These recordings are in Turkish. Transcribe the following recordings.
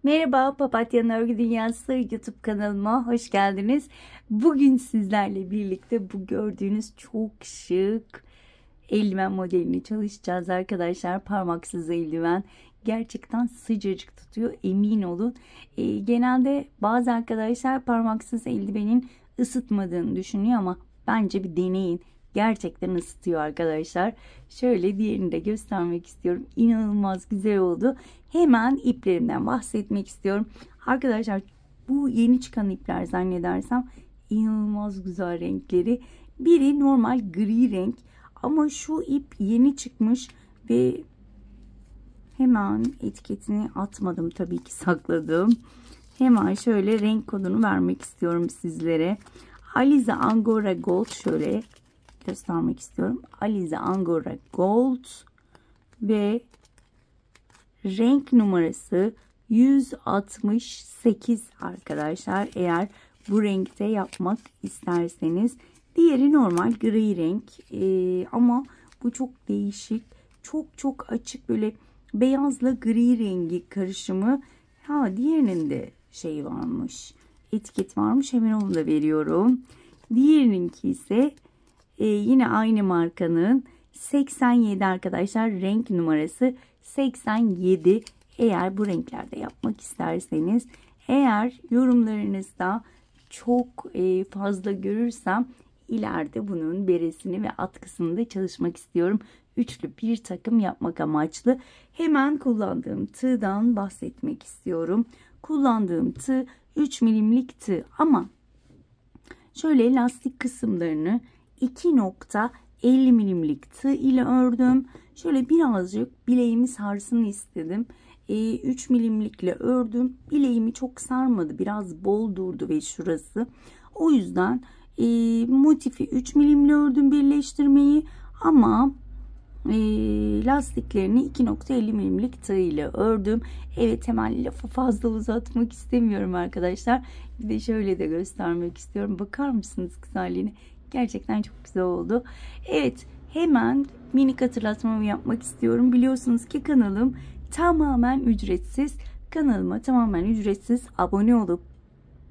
Merhaba, Papatya'nın Örgü Dünyası YouTube kanalıma hoş geldiniz. Bugün sizlerle birlikte bu gördüğünüz çok şık eldiven modelini çalışacağız arkadaşlar. Parmaksız eldiven gerçekten sıcacık tutuyor, emin olun. Genelde bazı arkadaşlar parmaksız eldivenin ısıtmadığını düşünüyor ama bence bir deneyin. Gerçekten ısıtıyor arkadaşlar. Şöyle diğerini de göstermek istiyorum. İnanılmaz güzel oldu. Hemen iplerinden bahsetmek istiyorum. Arkadaşlar bu yeni çıkan ipler zannedersem inanılmaz güzel renkleri. Biri normal gri renk ama şu ip yeni çıkmış ve hemen etiketini atmadım, tabii ki sakladım. Hemen şöyle renk kodunu vermek istiyorum sizlere. Alize Angora Gold, şöyle göstermek istiyorum. Alize Angora Gold ve renk numarası 168 arkadaşlar. Eğer bu renkte yapmak isterseniz. Diğeri normal gri renk ama bu çok değişik, çok açık, böyle beyazla gri rengi karışımı. Ha, diğerinin de şey varmış, etiket varmış, hemen onu da veriyorum. Diğerininki ise yine aynı markanın 87 arkadaşlar, renk numarası 87. Eğer bu renklerde yapmak isterseniz, eğer yorumlarınızda çok fazla görürsem ileride bunun beresini ve atkısını da çalışmak istiyorum. Üçlü bir takım yapmak amaçlı. Hemen kullandığım tığdan bahsetmek istiyorum. Kullandığım tığ 3 milimlik tığ ama şöyle lastik kısımlarını 2.50 milimlik tığ ile ördüm. Şöyle birazcık bileğimi sarsın istedim. 3 milimlikle ördüm. Bileğimi çok sarmadı. Biraz bol durdu ve şurası. O yüzden motifi 3 milimle ördüm, birleştirmeyi, ama lastiklerini 2.50 milimlik tığ ile ördüm. Evet, hemen lafı fazla uzatmak istemiyorum arkadaşlar. Bir de şöyle de göstermek istiyorum. Bakar mısınız güzelliğine? Gerçekten çok güzel oldu. Evet, hemen minik hatırlatmamı yapmak istiyorum. Biliyorsunuz ki kanalım tamamen ücretsiz. Kanalıma tamamen ücretsiz abone olup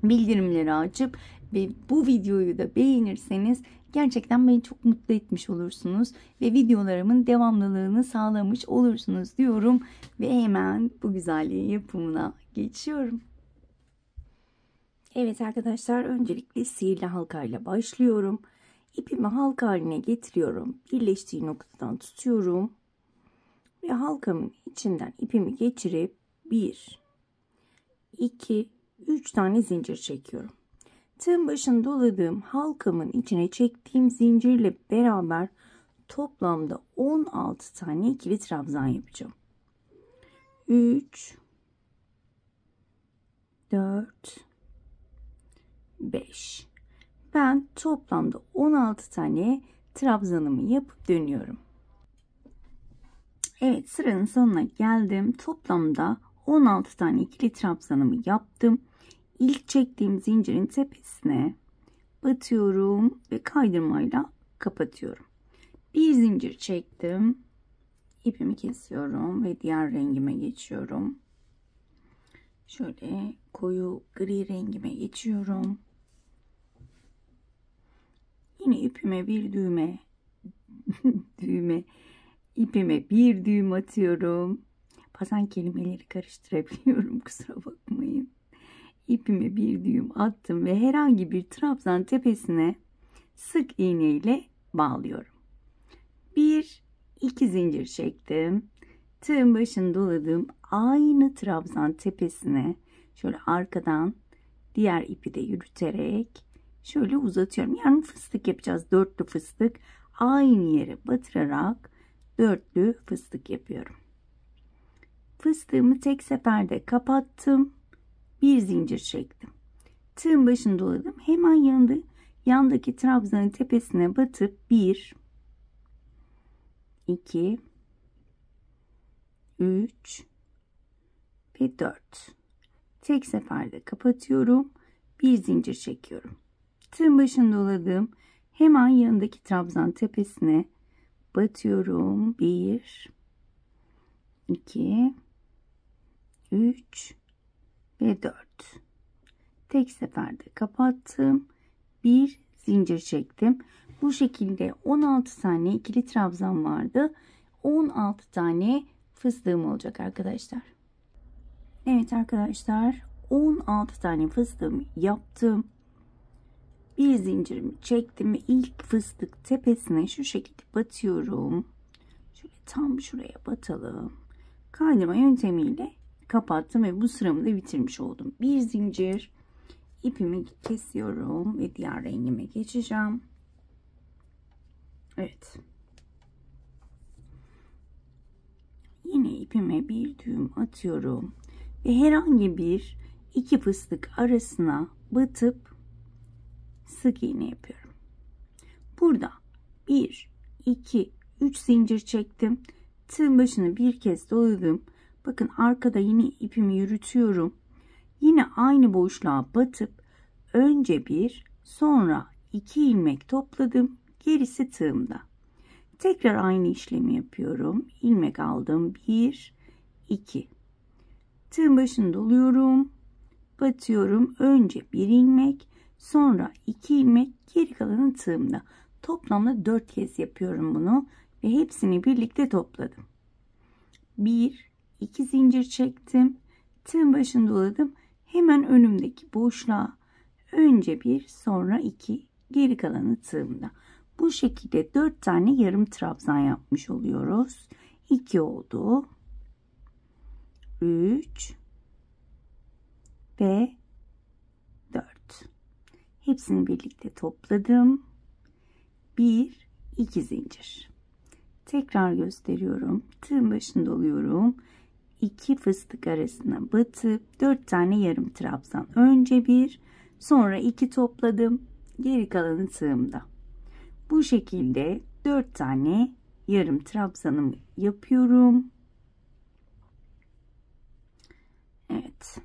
bildirimleri açıp ve bu videoyu da beğenirseniz gerçekten beni çok mutlu etmiş olursunuz ve videolarımın devamlılığını sağlamış olursunuz diyorum ve hemen bu güzelliğin yapımına geçiyorum. Evet arkadaşlar, öncelikle sihirli halkayla başlıyorum. İpimi halka haline getiriyorum. Birleştiği noktadan tutuyorum ve halkamın içinden ipimi geçirip 1, 2, 3 tane zincir çekiyorum. Tığın başını doladığım halkamın içine çektiğim zincirle beraber toplamda 16 tane ikili trabzan yapacağım. 3, 4, 5. Ben toplamda 16 tane trabzanımı yapıp dönüyorum. Evet, sıranın sonuna geldim. Toplamda 16 tane ikili trabzanımı yaptım. İlk çektiğim zincirin tepesine batıyorum ve kaydırmayla kapatıyorum. Bir zincir çektim. İpimi kesiyorum ve diğer rengime geçiyorum. Şöyle koyu gri rengime geçiyorum. Yine ipime bir düğme ipime bir düğüm atıyorum. Bazen kelimeleri karıştırabiliyorum, kusura bakmayın. İpime bir düğüm attım ve herhangi bir trabzan tepesine sık iğne ile bağlıyorum. 1, 2 zincir çektim. Tığın başını doladım. Aynı trabzan tepesine şöyle arkadan diğer ipi de yürüterek şöyle uzatıyorum. Yani fıstık yapacağız. Dörtlü fıstık. Aynı yere batırarak dörtlü fıstık yapıyorum. Fıstığımı tek seferde kapattım. Bir zincir çektim. Tığın başını doladım. Hemen yandaki trabzanın tepesine batıp 1, 2, 3 ve 4. Tek seferde kapatıyorum. Bir zincir çekiyorum. Tığın başını doladım. Hemen yanındaki trabzan tepesine batıyorum. 1, 2, 3 ve 4. Tek seferde kapattım. Bir zincir çektim. Bu şekilde 16 tane ikili trabzan vardı. 16 tane fıstığım olacak arkadaşlar. Evet arkadaşlar, 16 tane fıstığımı yaptım. Bir zincirimi çektim ve ilk fıstık tepesine şu şekilde batıyorum. Şöyle tam şuraya batalım. Kaydırma yöntemiyle kapattım ve bu sıramı da bitirmiş oldum. Bir zincir, ipimi kesiyorum ve diğer rengime geçeceğim. Evet. Yine ipime bir düğüm atıyorum ve herhangi bir iki fıstık arasına batıp sık iğne yapıyorum. Burada 1, 2, 3 zincir çektim. Tığın başını bir kez doladım. Bakın arkada yine ipimi yürütüyorum. Yine aynı boşluğa batıp önce bir, sonra 2 ilmek topladım. Gerisi tığımda. Tekrar aynı işlemi yapıyorum. İlmek aldım. 1, 2. Tığın başını doluyorum. Batıyorum. Önce bir ilmek, sonra 2 ilmek, geri kalanı tığımda. Toplamda 4 kez yapıyorum bunu ve hepsini birlikte topladım. 1, 2 zincir çektim. Tığın başını doladım. Hemen önümdeki boşluğa önce bir, sonra 2, geri kalanı tığımda. Bu şekilde 4 tane yarım trabzan yapmış oluyoruz. 2 oldu. 3 ve 4. Hepsini birlikte topladım. 1, 2 zincir. Tekrar gösteriyorum. Tığın başını doluyorum. 2 fıstık arasına batıp 4 tane yarım trabzan. Önce bir, sonra 2 topladım. Geri kalanı tığımda. Bu şekilde 4 tane yarım trabzanımı yapıyorum. Evet.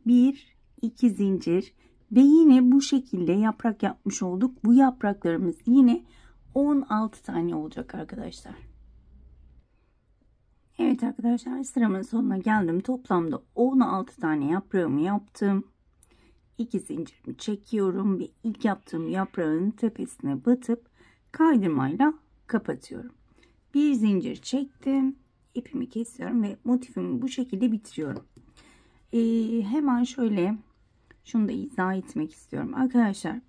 1, 2 zincir ve yine bu şekilde yaprak yapmış olduk. Bu yapraklarımız yine 16 tane olacak arkadaşlar. Evet arkadaşlar, sıramın sonuna geldim. Toplamda 16 tane yaprağımı yaptım. 2 zincirimi çekiyorum ve ilk yaptığım yaprağın tepesine batıp kaydırmayla kapatıyorum. Bir zincir çektim. İpimi kesiyorum ve motifimi bu şekilde bitiriyorum. Hemen şöyle şunu da izah etmek istiyorum. Arkadaşlar,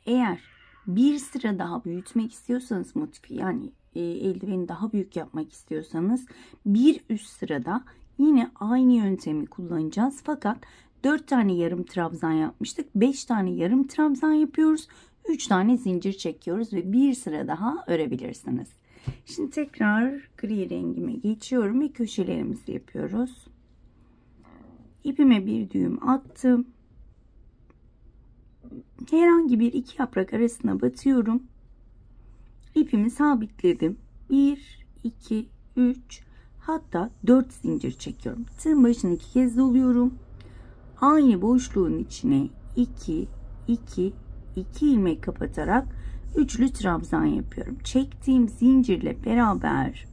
eğer bir sıra daha büyütmek istiyorsanız motifi, yani eldiveni daha büyük yapmak istiyorsanız bir üst sırada yine aynı yöntemi kullanacağız. Fakat 4 tane yarım trabzan yapmıştık. 5 tane yarım trabzan yapıyoruz. 3 tane zincir çekiyoruz ve bir sıra daha örebilirsiniz. Şimdi tekrar gri rengime geçiyorum ve köşelerimizi yapıyoruz. İpime bir düğüm attım. Herhangi bir iki yaprak arasına batıyorum. İpimi sabitledim. 1, 2, 3, hatta 4 zincir çekiyorum. Tığın başını 2 kez doluyorum. Aynı boşluğun içine 2, 2, 2 ilmek kapatarak üçlü trabzan yapıyorum. Çektiğim zincirle beraber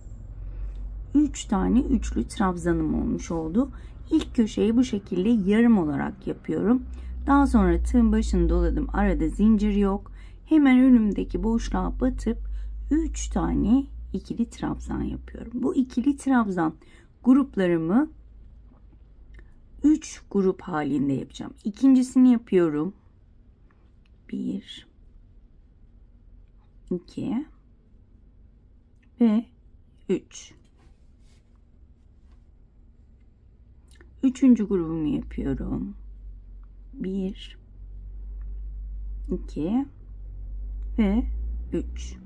3 tane üçlü trabzanım olmuş oldu. İlk köşeyi bu şekilde yarım olarak yapıyorum. Daha sonra tığın başını doladım. Arada zincir yok. Hemen önümdeki boşluğa batıp 3 tane ikili trabzan yapıyorum. Bu ikili trabzan gruplarımı 3 grup halinde yapacağım. İkincisini yapıyorum. 1, 2 ve 3. Üçüncü grubumu yapıyorum. 1, 2 ve 3.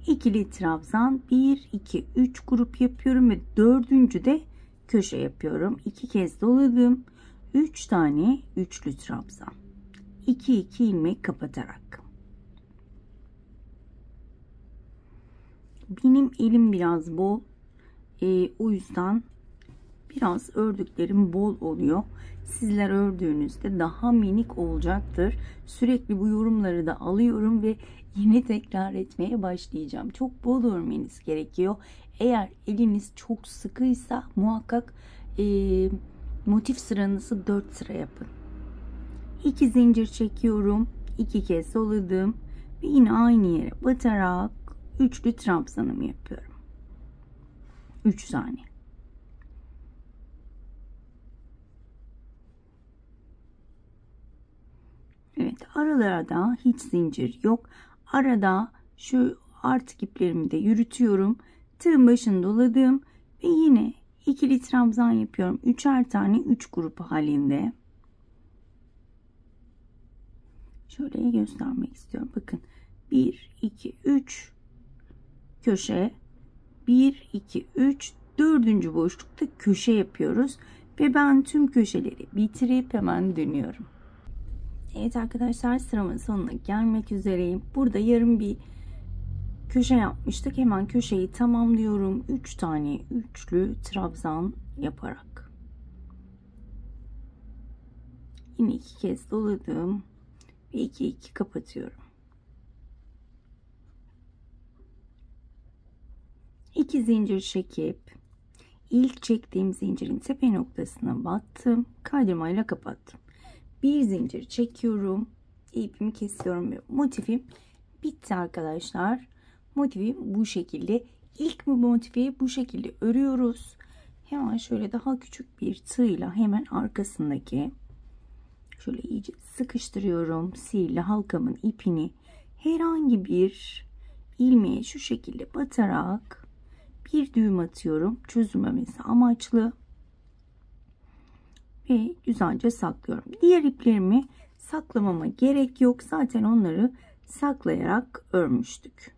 İkili trabzan 1, 2, 3 grup yapıyorum ve dördüncü de köşe yapıyorum. 2 kez doladım. 3 tane üçlü trabzan. 2, 2 ilmek kapatarak. Benim elim biraz bol. O yüzden biraz ördüklerim bol oluyor. Sizler ördüğünüzde daha minik olacaktır. Sürekli bu yorumları da alıyorum ve yine tekrar etmeye başlayacağım. Çok bol örmeniz gerekiyor. Eğer eliniz çok sıkıysa muhakkak motif sıranızı 4 sıra yapın. 2 zincir çekiyorum. 2 kez doladım. Ve yine aynı yere batarak üçlü trabzanımı yapıyorum. 3 tane. Evet, aralarda hiç zincir yok. Arada şu artık iplerimi de yürütüyorum. Tığın başını doladım ve yine ikili trabzan yapıyorum. 3'er tane 3 grup halinde. Şöyle göstermek istiyorum. Bakın 1 2 3 köşe, 1 2 3 dördüncü boşlukta köşe yapıyoruz ve ben tüm köşeleri bitirip hemen dönüyorum. Evet arkadaşlar, sıramın sonuna gelmek üzereyim. Burada yarım bir köşe yapmıştık. Hemen köşeyi tamamlıyorum. 3 tane üçlü trabzan yaparak. Yine 2 kez doladım ve 2 2 kapatıyorum. 2 zincir çekip ilk çektiğim zincirin tepe noktasına battım. Kaydırmayla kapattım. Bir zincir çekiyorum. İpimi kesiyorum ve motifim bitti arkadaşlar. Motifim bu şekilde. İlk bu motifi bu şekilde örüyoruz. Hemen şöyle daha küçük bir tığla hemen arkasındaki şöyle iyice sıkıştırıyorum. Sihirli halkamın ipini herhangi bir ilmeğe şu şekilde batarak bir düğüm atıyorum. Çözülmemesi amaçlı. Ve güzelce saklıyorum. Diğer iplerimi saklamama gerek yok. Zaten onları saklayarak örmüştük.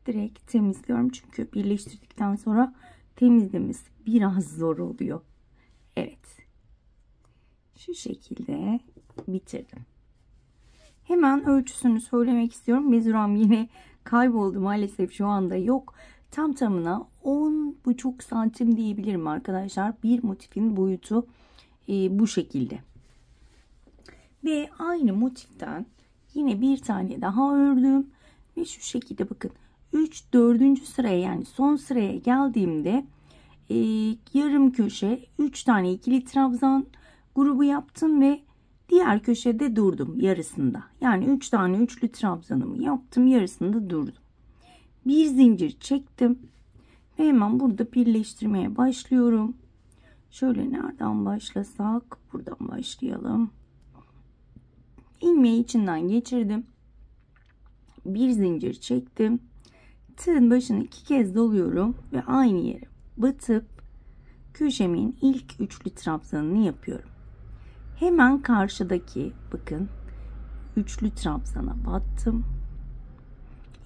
Direkt temizliyorum. Çünkü birleştirdikten sonra temizlemesi biraz zor oluyor. Evet. Şu şekilde bitirdim. Hemen ölçüsünü söylemek istiyorum. Mezuram yine kayboldu. Maalesef şu anda yok. Tam tamına 10,5 santim diyebilirim arkadaşlar. Bir motifin boyutu bu şekilde. Ve aynı motiften yine bir tane daha ördüm. Ve şu şekilde bakın. 3 4. sıraya yani son sıraya geldiğimde yarım köşe 3 tane ikili trabzan grubu yaptım ve diğer köşede durdum yarısında. Yani 3 tane üçlü trabzanımı yaptım, yarısında durdum. Bir zincir çektim ve hemen burada birleştirmeye başlıyorum. Şöyle nereden başlasak, buradan başlayalım. İlmeği içinden geçirdim. Bir zincir çektim. Tığın başını 2 kez doluyorum ve aynı yere batıp köşemin ilk üçlü trabzanını yapıyorum. Hemen karşıdaki bakın üçlü trabzana battım.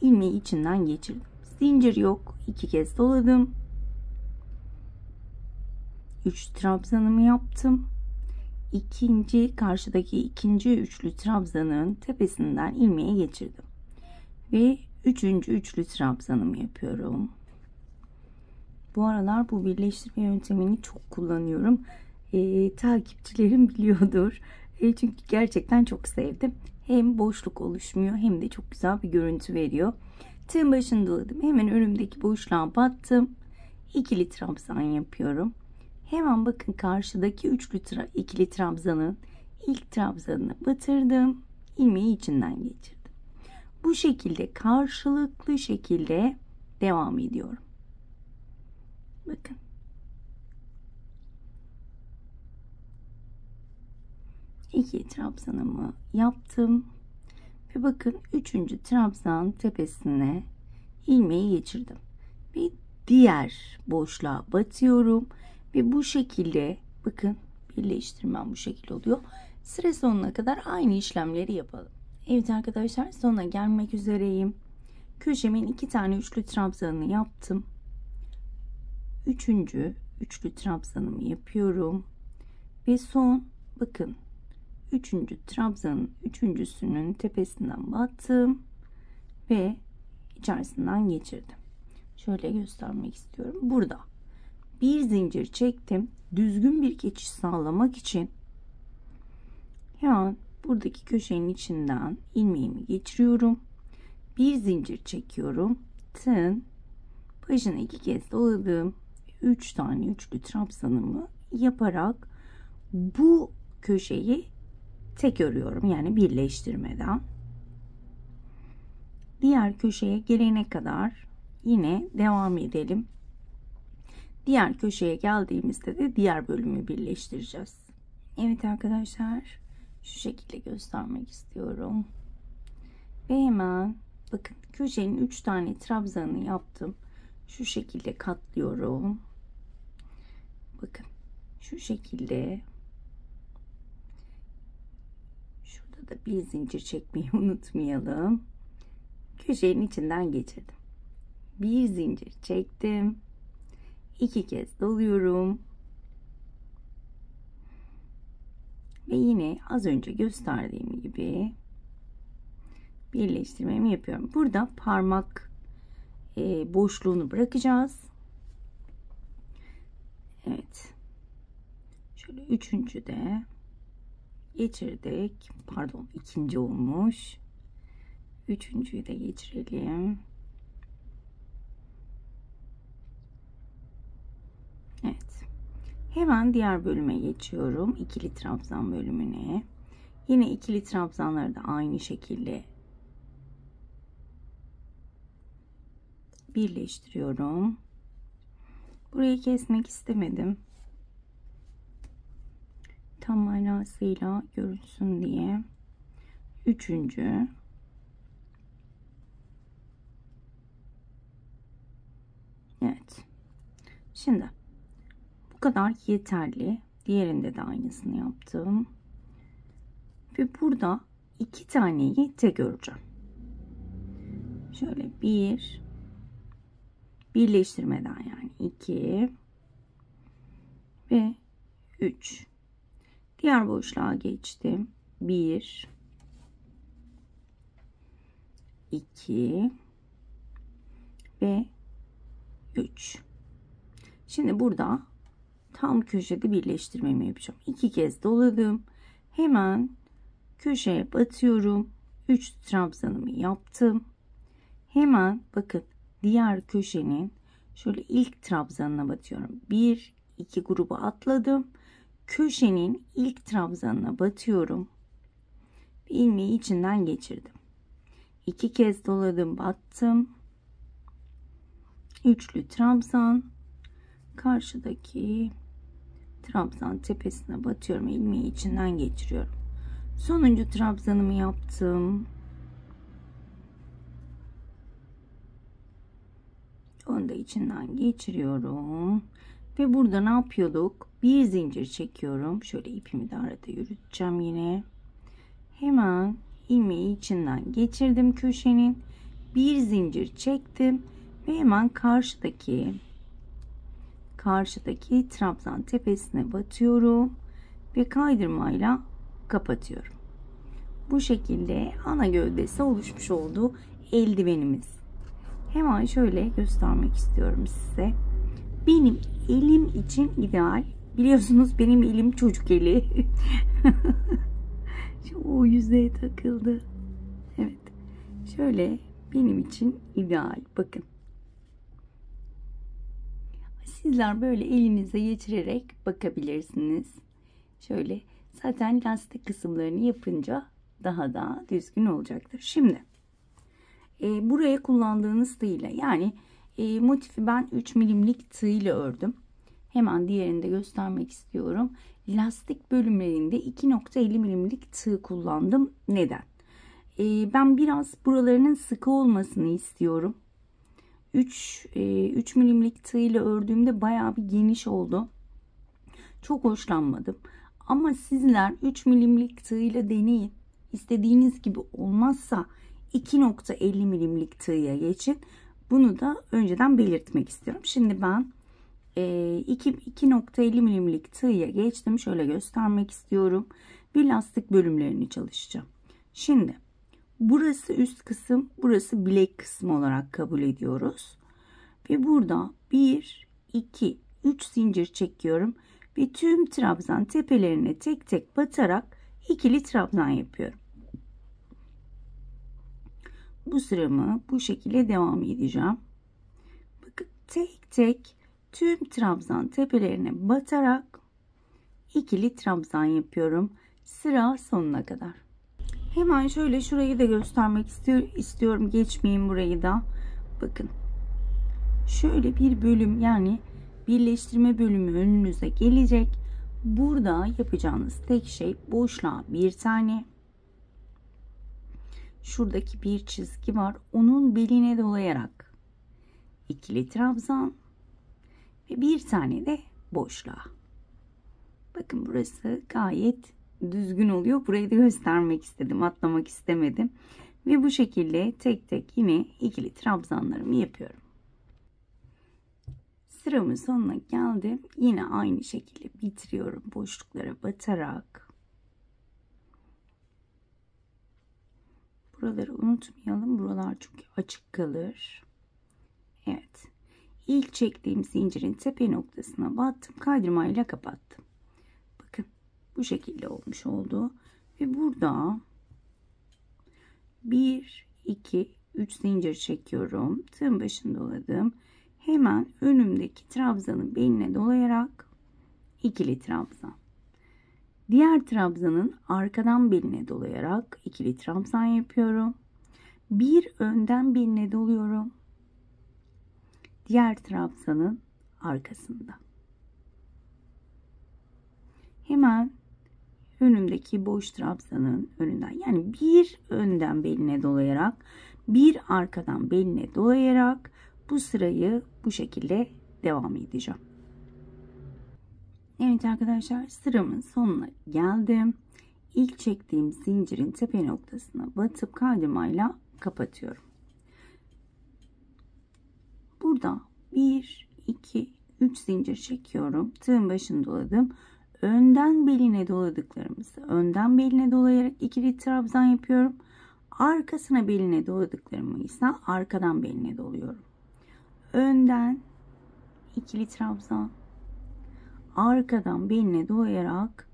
İlmeği içinden geçirdim. Zincir yok. 2 kez doladım. 3 trabzanımı yaptım. Karşıdaki ikinci üçlü trabzanın tepesinden ilmeğe geçirdim. Ve üçüncü üçlü trabzanımı yapıyorum. Bu aralar bu birleştirme yöntemini çok kullanıyorum. Takipçilerim biliyordur. Çünkü gerçekten çok sevdim. Hem boşluk oluşmuyor hem de çok güzel bir görüntü veriyor. Tığın başını doladım. Hemen önümdeki boşluğa battım. İkili trabzan yapıyorum. Hemen bakın karşıdaki ikili trabzanın ilk trabzanını batırdım. İlmeği içinden geçirdim. Bu şekilde karşılıklı şekilde devam ediyorum. Bakın. İki trabzanımı yaptım. Ve bakın 3. trabzan tepesine ilmeği geçirdim. Ve diğer boşluğa batıyorum. Ve bu şekilde bakın birleştirmem bu şekilde oluyor. Sıra sonuna kadar aynı işlemleri yapalım. Evet arkadaşlar, sona gelmek üzereyim. Köşemin 2 tane üçlü trabzanını yaptım. 3. üçlü trabzanımı yapıyorum. Ve son bakın 3. trabzanın üçüncüsünün tepesinden battım. Ve içerisinden geçirdim. Şöyle göstermek istiyorum. Burada bir zincir çektim. Düzgün bir geçiş sağlamak için hemen buradaki köşenin içinden ilmeğimi geçiriyorum. Bir zincir çekiyorum. Tığın başına 2 kez doladım. 3 tane üçlü trabzanımı yaparak bu köşeyi tek örüyorum. Yani birleştirmeden. Diğer köşeye gelene kadar yine devam edelim. Diğer köşeye geldiğimizde de diğer bölümü birleştireceğiz. Evet arkadaşlar, şu şekilde göstermek istiyorum. Ve hemen bakın köşenin 3 tane trabzanını yaptım. Şu şekilde katlıyorum. Bakın şu şekilde. Şurada da bir zincir çekmeyi unutmayalım. Köşenin içinden geçirdim. Bir zincir çektim. 2 kez doluyorum. Ve yine az önce gösterdiğim gibi birleştirmemi yapıyorum. Burada parmak boşluğunu bırakacağız. Evet. Şöyle üçüncü de geçirdik. Pardon, ikinci olmuş. Üçüncüyü de geçirelim. Evet. Hemen diğer bölüme geçiyorum. İkili trabzan bölümüne. Yine ikili trabzanları da aynı şekilde birleştiriyorum. Burayı kesmek istemedim. Tam manasıyla görünsün diye. Üçüncü. Evet. Şimdi bu kadar yeterli. Diğerinde de aynısını yaptım. Ve burada 2 taneyi tek öreceğim. Şöyle bir birleştirmeden, yani 2 ve 3. Diğer boşluğa geçtim. 1 2 ve 3. Şimdi burada tam köşede birleştirmemi yapacağım. 2 kez doladım. Hemen köşeye batıyorum. 3 trabzanımı yaptım. Hemen bakın diğer köşenin şöyle ilk trabzanına batıyorum. 1 2 grubu atladım. Köşenin ilk trabzanına batıyorum. İlmeği içinden geçirdim. 2 kez doladım, battım. Üçlü trabzan, karşıdaki trabzan tepesine batıyorum, ilmeği içinden geçiriyorum. Sonuncu trabzanımı yaptım. Onu da içinden geçiriyorum. Ve burada ne yapıyorduk? Bir zincir çekiyorum. Şöyle ipimi de arada yürüteceğim yine. Hemen ilmeği içinden geçirdim köşenin. Bir zincir çektim. Ve hemen karşıdaki trabzan tepesine batıyorum. Ve kaydırmayla kapatıyorum. Bu şekilde ana gövdesi oluşmuş oldu eldivenimiz. Hemen şöyle göstermek istiyorum size. Benim elim için ideal. Biliyorsunuz benim elim çocuk eli. O yüzeye takıldı. Evet. Şöyle benim için ideal. Bakın. Sizler böyle elinize geçirerek bakabilirsiniz. Şöyle. Zaten lastik kısımlarını yapınca daha da düzgün olacaktır. Şimdi buraya kullandığınız tığ ile, yani motifi ben 3 milimlik tığ ile ördüm. Hemen diğerini de göstermek istiyorum. Lastik bölümlerinde 2.50 milimlik tığ kullandım. Neden? Ben biraz buralarının sıkı olmasını istiyorum. 3 milimlik tığ ile ördüğümde bayağı bir geniş oldu. Çok hoşlanmadım. Ama sizler 3 milimlik tığ ile deneyin. İstediğiniz gibi olmazsa 2.50 milimlik tığya geçin. Bunu da önceden belirtmek istiyorum. Şimdi ben 2.50 milimlik tığya geçtim. Şöyle göstermek istiyorum. Bir lastik bölümlerini çalışacağım. Şimdi burası üst kısım, burası bilek kısmı olarak kabul ediyoruz. Ve burada 1, 2, 3 zincir çekiyorum ve tüm trabzan tepelerine tek tek batarak ikili trabzan yapıyorum. Bu sıramı bu şekilde devam edeceğim. Bakın tek tek tüm trabzan tepelerine batarak ikili trabzan yapıyorum sıra sonuna kadar. Hemen şöyle şurayı da göstermek istiyorum. Geçmeyeyim burayı da. Bakın. Şöyle bir bölüm, yani birleştirme bölümü önünüze gelecek. Burada yapacağınız tek şey boşluğa bir tane. Şuradaki bir çizgi var. Onun beline dolayarak ikili trabzan ve bir tane de boşluğa. Bakın burası gayet düzgün oluyor. Burayı da göstermek istedim. Atlamak istemedim. Ve bu şekilde tek tek yine ikili trabzanlarımı yapıyorum. Sıramın sonuna geldim. Yine aynı şekilde bitiriyorum. Boşluklara batarak. Buraları unutmayalım. Buralar çünkü açık kalır. Evet. İlk çektiğim zincirin tepe noktasına battım. Kaydırmayla kapattım. Bakın bu şekilde olmuş oldu. Ve burada 1, 2, 3 zincir çekiyorum. Tığın başını doladım. Hemen önümdeki trabzanın beline dolayarak ikili trabzan. Diğer trabzanın arkadan beline dolayarak ikili trabzan yapıyorum. Bir önden beline doluyorum. Diğer trabzanın arkasında. Hemen önümdeki boş trabzanın önünden, yani bir önden beline dolayarak bir arkadan beline dolayarak bu sırayı bu şekilde devam edeceğim. Evet arkadaşlar, sıramın sonuna geldim. İlk çektiğim zincirin tepe noktasına batıp kaydırmayla kapatıyorum. Burada 1, 2, 3 zincir çekiyorum. Tığın başını doladım. Önden beline doladıklarımızı önden beline dolayarak ikili trabzan yapıyorum. Arkasına beline doladıklarımı ise arkadan beline doluyorum. Önden ikili trabzan, arkadan beline dolayarak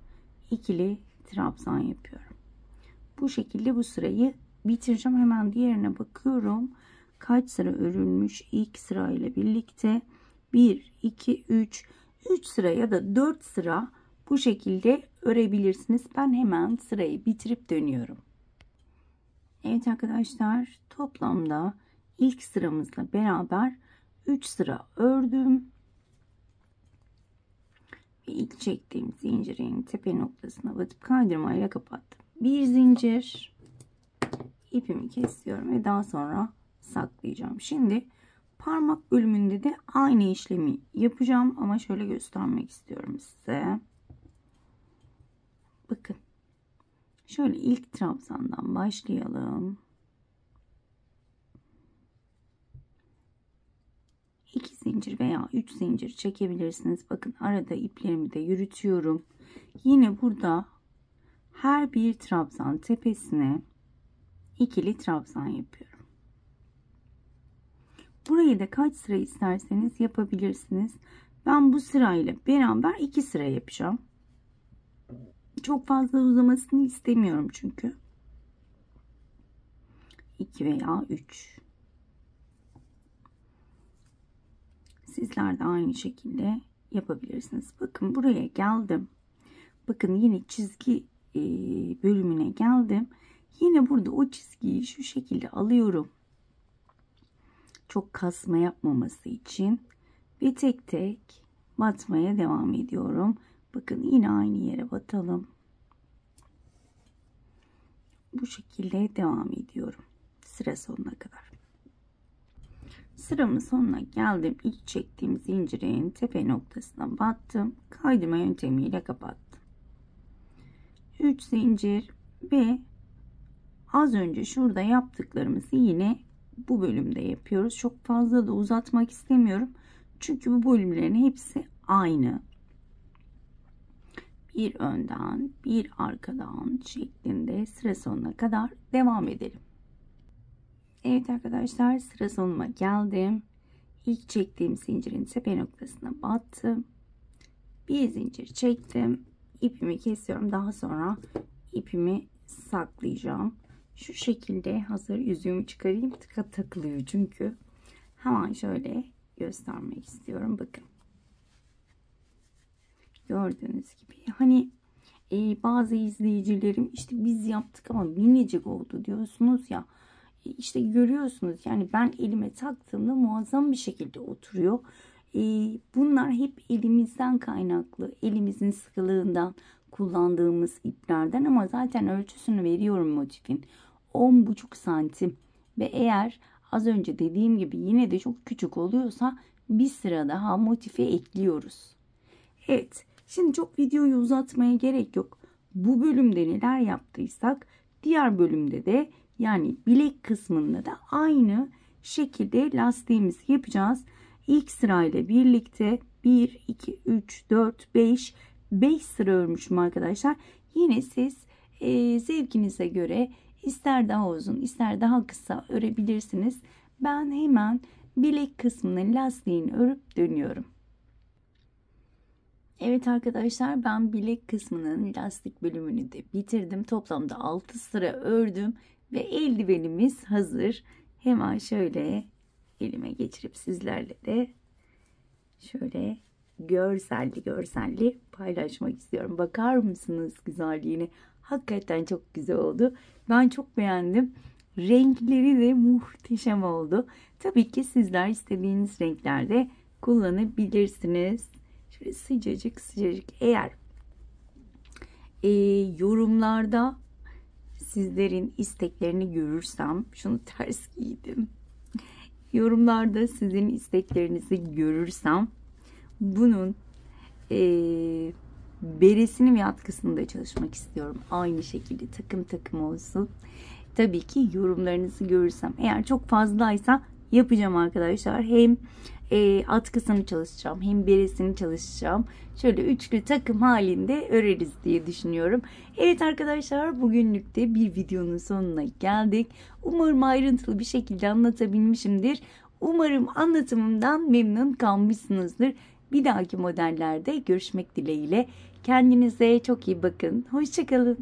ikili trabzan yapıyorum. Bu şekilde bu sırayı bitireceğim. Hemen diğerine bakıyorum. Kaç sıra örülmüş ilk sırayla birlikte? 1, 2, 3 sıra ya da 4 sıra bu şekilde örebilirsiniz. Ben hemen sırayı bitirip dönüyorum. Evet arkadaşlar, toplamda ilk sıramızla beraber 3 sıra ördüm. Ve ilk çektiğim zincirin tepe noktasına batıp kaydırmayla kapattım. Bir zincir, ipimi kesiyorum ve daha sonra saklayacağım. Şimdi parmak bölümünde de aynı işlemi yapacağım ama şöyle göstermek istiyorum size. Bakın. Şöyle ilk trabzandan başlayalım. 2 zincir veya 3 zincir çekebilirsiniz. Bakın arada iplerimi de yürütüyorum. Yine burada her bir trabzan tepesine ikili trabzan yapıyorum. Burayı da kaç sıra isterseniz yapabilirsiniz. Ben bu sırayla beraber 2 sıra yapacağım. Çok fazla uzamasını istemiyorum çünkü. 2 veya 3. Sizler de aynı şekilde yapabilirsiniz. Bakın buraya geldim. Bakın yine çizgi bölümüne geldim. Yine burada o çizgiyi şu şekilde alıyorum. Çok kasma yapmaması için. Ve tek tek batmaya devam ediyorum. Bakın yine aynı yere batalım. Bu şekilde devam ediyorum. Sıra sonuna kadar. Sıramın sonuna geldim. İlk çektiğim zincirin tepe noktasına battım. Kaydırma yöntemiyle kapattım. 3 zincir ve az önce şurada yaptıklarımızı yine bu bölümde yapıyoruz. Çok fazla da uzatmak istemiyorum. Çünkü bu bölümlerin hepsi aynı. Bir önden bir arkadan şeklinde sıra sonuna kadar devam edelim. Evet arkadaşlar, sıra sonuma geldim. İlk çektiğim zincirin tepe noktasına battım. Bir zincir çektim. İpimi kesiyorum. Daha sonra ipimi saklayacağım. Şu şekilde hazır yüzüğümü çıkarayım. Takılıyor çünkü. Hemen şöyle göstermek istiyorum. Bakın. Gördüğünüz gibi. Hani bazı izleyicilerim işte biz yaptık ama minicik oldu diyorsunuz ya. İşte görüyorsunuz yani ben elime taktığımda muazzam bir şekilde oturuyor. Bunlar hep elimizden kaynaklı. Elimizin sıkılığından kullandığımız iplerden ama zaten ölçüsünü veriyorum motifin. 10,5 santim ve eğer az önce dediğim gibi yine de çok küçük oluyorsa bir sıra daha motife ekliyoruz. Evet, şimdi çok videoyu uzatmaya gerek yok. Bu bölümde neler yaptıysak diğer bölümde de yani bilek kısmında da aynı şekilde lastiğimizi yapacağız. İlk sırayla birlikte 1, 2, 3, 4, 5 sıra örmüşüm arkadaşlar. Yine siz zevkinize göre ister daha uzun ister daha kısa örebilirsiniz. Ben hemen bilek kısmının lastiğini örüp dönüyorum. Evet arkadaşlar ben bilek kısmının lastik bölümünü de bitirdim. Toplamda 6 sıra ördüm ve eldivenimiz hazır. Hemen şöyle elime geçirip sizlerle de şöyle görselli paylaşmak istiyorum. Bakar mısınız güzelliğine? Hakikaten çok güzel oldu. Ben çok beğendim. Renkleri de muhteşem oldu. Tabii ki sizler istediğiniz renklerde kullanabilirsiniz. Şöyle sıcacık eğer yorumlarda sizlerin isteklerini görürsem şunu ters giydim. Yorumlarda sizin isteklerinizi görürsem bunun beresini ve atkısını da çalışmak istiyorum. Aynı şekilde takım olsun. Tabii ki yorumlarınızı görürsem eğer çok fazlaysa yapacağım arkadaşlar. Hem atkısını çalışacağım hem beresini çalışacağım. Şöyle üçlü takım halinde öreriz diye düşünüyorum. Evet arkadaşlar bugünlük de bir videonun sonuna geldik. Umarım ayrıntılı bir şekilde anlatabilmişimdir. Umarım anlatımımdan memnun kalmışsınızdır. Bir dahaki modellerde görüşmek dileğiyle. Kendinize çok iyi bakın. Hoşça kalın.